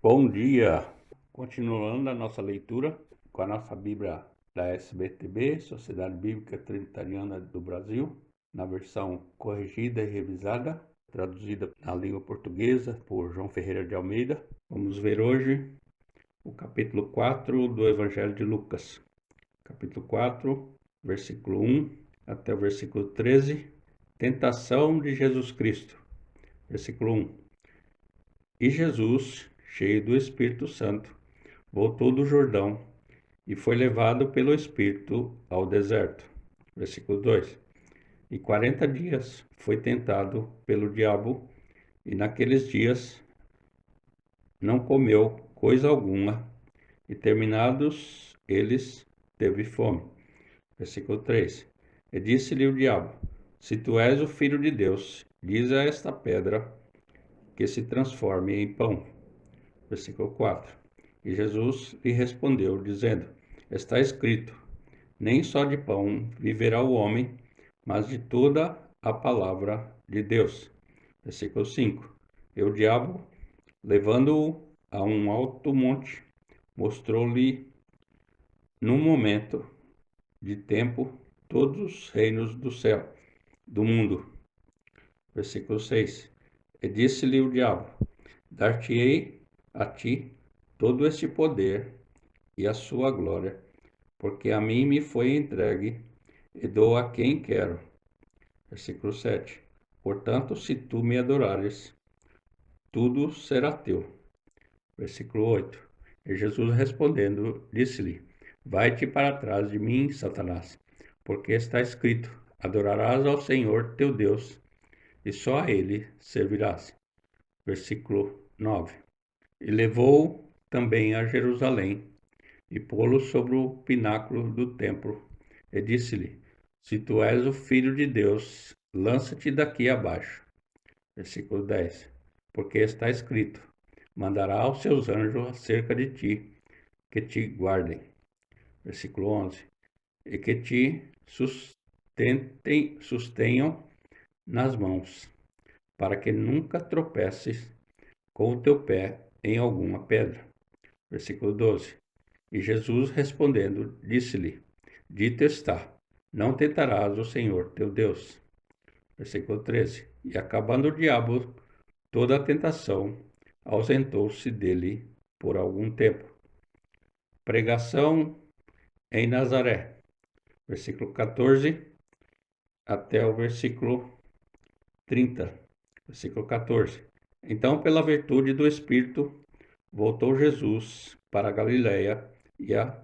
Bom dia! Continuando a nossa leitura com a nossa Bíblia da SBTB, Sociedade Bíblica Trinitariana do Brasil, na versão corrigida e revisada, traduzida na língua portuguesa por João Ferreira de Almeida. Vamos ver hoje o capítulo 4 do Evangelho de Lucas. Capítulo 4, versículo 1 até o versículo 13, tentação de Jesus Cristo. Versículo 1. E Jesus, cheio do Espírito Santo, voltou do Jordão e foi levado pelo Espírito ao deserto. Versículo 2. E 40 dias foi tentado pelo diabo, e naqueles dias não comeu coisa alguma, e terminados eles, teve fome. Versículo 3. E disse-lhe o diabo: Se tu és o Filho de Deus, diz a esta pedra que se transforme em pão. Versículo 4. E Jesus lhe respondeu, dizendo: Está escrito: Nem só de pão viverá o homem, mas de toda a palavra de Deus. Versículo 5. E o diabo, levando-o a um alto monte, mostrou-lhe num momento de tempo todos os reinos do céu, do mundo. Versículo 6. E disse-lhe o diabo: Dar-te-ei a ti todo este poder e a sua glória, porque a mim me foi entregue e dou a quem quero. Versículo 7. Portanto, se tu me adorares, tudo será teu. Versículo 8. E Jesus respondendo, disse-lhe: Vai-te para trás de mim, Satanás, porque está escrito: Adorarás ao Senhor teu Deus, e só a ele servirás. Versículo 9. E levou também a Jerusalém, e pô-lo sobre o pináculo do templo, e disse-lhe: Se tu és o Filho de Deus, lança-te daqui abaixo. Versículo 10. Porque está escrito: Mandará aos seus anjos acerca de ti, que te guardem. Versículo 11. E que te sustenham nas mãos, para que nunca tropeces com o teu pé em alguma pedra. Versículo 12. E Jesus respondendo, disse-lhe: Dito está, não tentarás o Senhor teu Deus. Versículo 13. E acabando o diabo toda a tentação, ausentou-se dele por algum tempo. Pregação em Nazaré. Versículo 14 até o versículo 30. Versículo 14. Então, pela virtude do Espírito, voltou Jesus para a Galiléia, e a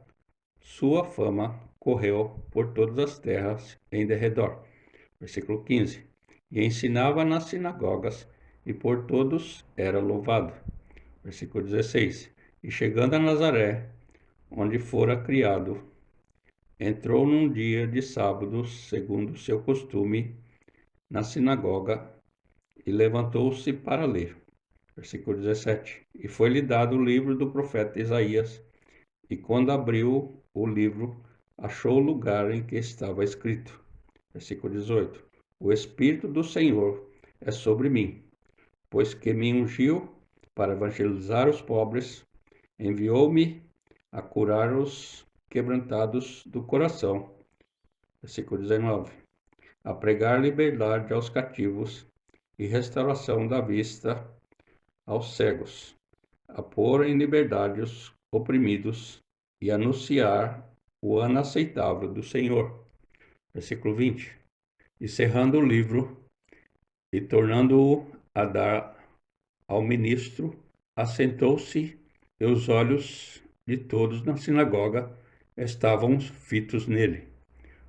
sua fama correu por todas as terras em derredor. Versículo 15. E ensinava nas sinagogas, e por todos era louvado. Versículo 16. E chegando a Nazaré, onde fora criado, entrou num dia de sábado, segundo o seu costume, na sinagoga, e levantou-se para ler. Versículo 17. E foi-lhe dado o livro do profeta Isaías, e quando abriu o livro, achou o lugar em que estava escrito. Versículo 18. O Espírito do Senhor é sobre mim, pois que me ungiu para evangelizar os pobres, enviou-me a curar os quebrantados do coração. Versículo 19. A pregar liberdade aos cativos e restauração da vista aos cegos, a pôr em liberdade os oprimidos e anunciar o ano aceitável do Senhor. Versículo 20. E cerrando o livro e tornando-o a dar ao ministro, assentou-se, e os olhos de todos na sinagoga estavam fitos nele.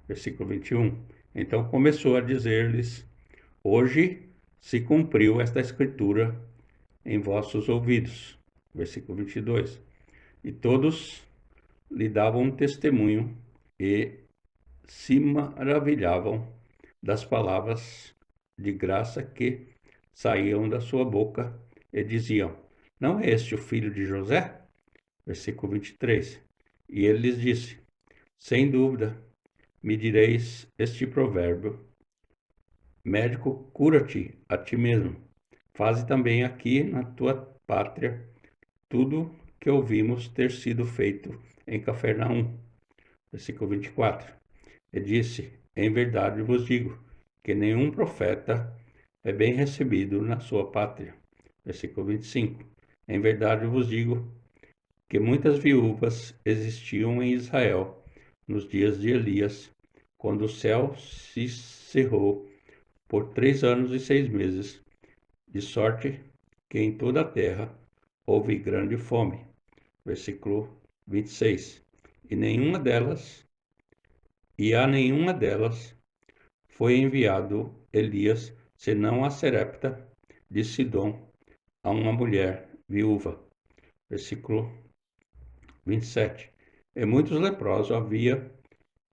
Versículo 21. Então começou a dizer-lhes: Hoje se cumpriu esta escritura em vossos ouvidos. Versículo 22. E todos lhe davam testemunho e se maravilhavam das palavras de graça que saíam da sua boca, e diziam: Não é este o filho de José? Versículo 23. E ele lhes disse: Sem dúvida, me direis este provérbio: Médico, cura-te a ti mesmo. Faze também aqui na tua pátria tudo que ouvimos ter sido feito em Cafarnaum. Versículo 24. E disse: Em verdade vos digo que nenhum profeta é bem recebido na sua pátria. Versículo 25. Em verdade vos digo que muitas viúvas existiam em Israel nos dias de Elias, quando o céu se cerrou por 3 anos e 6 meses, de sorte que em toda a terra houve grande fome. Versículo 26. E nenhuma delas, e a nenhuma delas foi enviado Elias, senão a Serepta de Sidom, a uma mulher viúva. Versículo 27. E muitos leprosos havia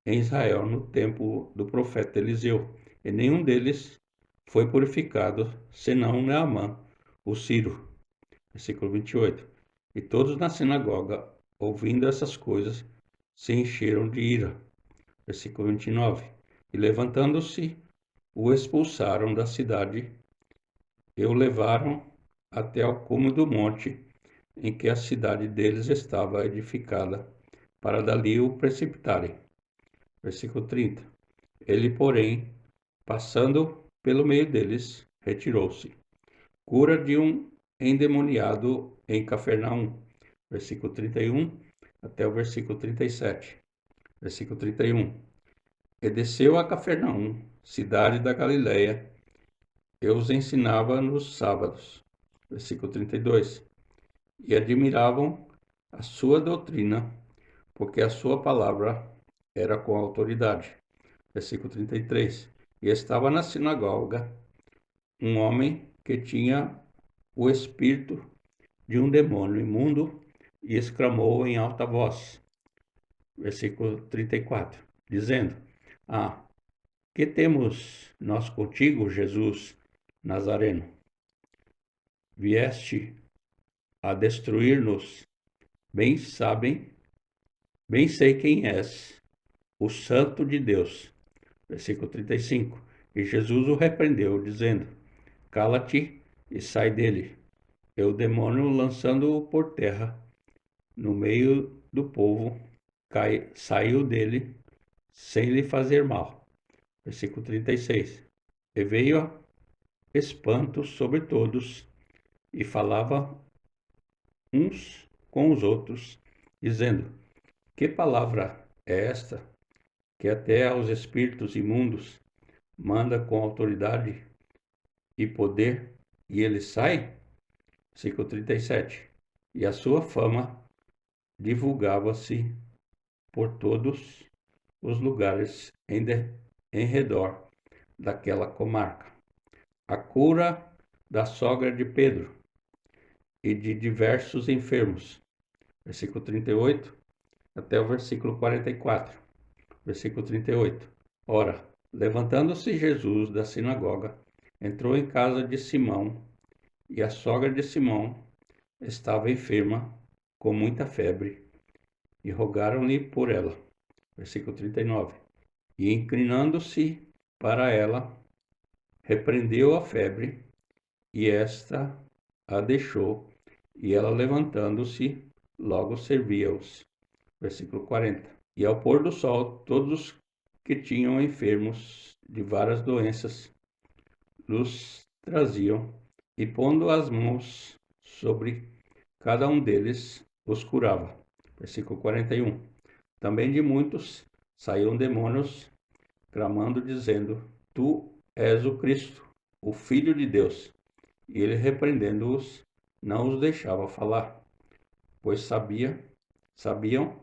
em Israel no tempo do profeta Eliseu, e nenhum deles foi purificado, senão Naamã, o sírio. Versículo 28. E todos na sinagoga, ouvindo essas coisas, se encheram de ira. Versículo 29. E levantando-se, o expulsaram da cidade e o levaram até ao cume do monte em que a cidade deles estava edificada, para dali o precipitarem. Versículo 30. Ele, porém, passando pelo meio deles, retirou-se. Cura de um endemoniado em Cafarnaum. Versículo 31 até o versículo 37. Versículo 31. E desceu a Cafarnaum, cidade da Galileia, e os ensinava nos sábados. Versículo 32. E admiravam a sua doutrina, porque a sua palavra era com autoridade. Versículo 33. E estava na sinagoga um homem que tinha o espírito de um demônio imundo e exclamou em alta voz. Versículo 34. Dizendo: Ah, que temos nós contigo, Jesus Nazareno? Vieste a destruir-nos? Bem sabem, bem sei quem és, o Santo de Deus. Versículo 35. E Jesus o repreendeu, dizendo: Cala-te e sai dele. E o demônio, lançando-o por terra, no meio do povo, saiu dele, sem lhe fazer mal. Versículo 36. E veio espanto sobre todos, e falava uns com os outros, dizendo: Que palavra é esta, que até aos espíritos imundos manda com autoridade e poder, e ele sai? Versículo 37. E a sua fama divulgava-se por todos os lugares em redor daquela comarca. A cura da sogra de Pedro e de diversos enfermos. Versículo 38 até o versículo 44. Versículo 38. Ora, levantando-se Jesus da sinagoga, entrou em casa de Simão, e a sogra de Simão estava enferma, com muita febre, e rogaram-lhe por ela. Versículo 39. E inclinando-se para ela, repreendeu a febre, e esta a deixou, e ela levantando-se, logo servia-os. Versículo 40. E ao pôr do sol, todos que tinham enfermos de várias doenças os traziam, e pondo as mãos sobre cada um deles, os curava. Versículo 41. Também de muitos saíam demônios, clamando, dizendo: Tu és o Cristo, o Filho de Deus. E ele, repreendendo-os, não os deixava falar, pois sabiam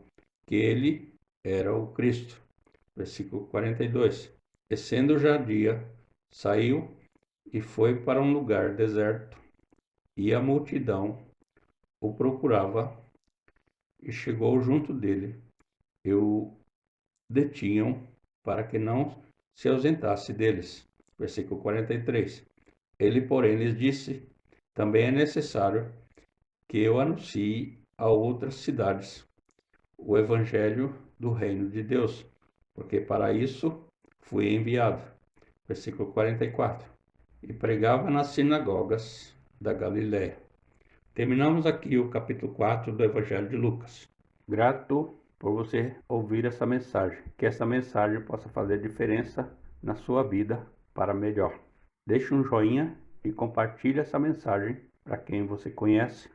que ele era o Cristo. Versículo 42. E sendo já dia, saiu e foi para um lugar deserto, e a multidão o procurava, e chegou junto dele, e o detinham para que não se ausentasse deles. Versículo 43. Ele, porém, lhes disse: Também é necessário que eu anuncie a outras cidades o evangelho do reino de Deus, porque para isso fui enviado. Versículo 44. E pregava nas sinagogas da Galiléia, Terminamos aqui o capítulo 4 do Evangelho de Lucas. Grato por você ouvir essa mensagem, que essa mensagem possa fazer diferença na sua vida para melhor. Deixe um joinha e compartilhe essa mensagem para quem você conhece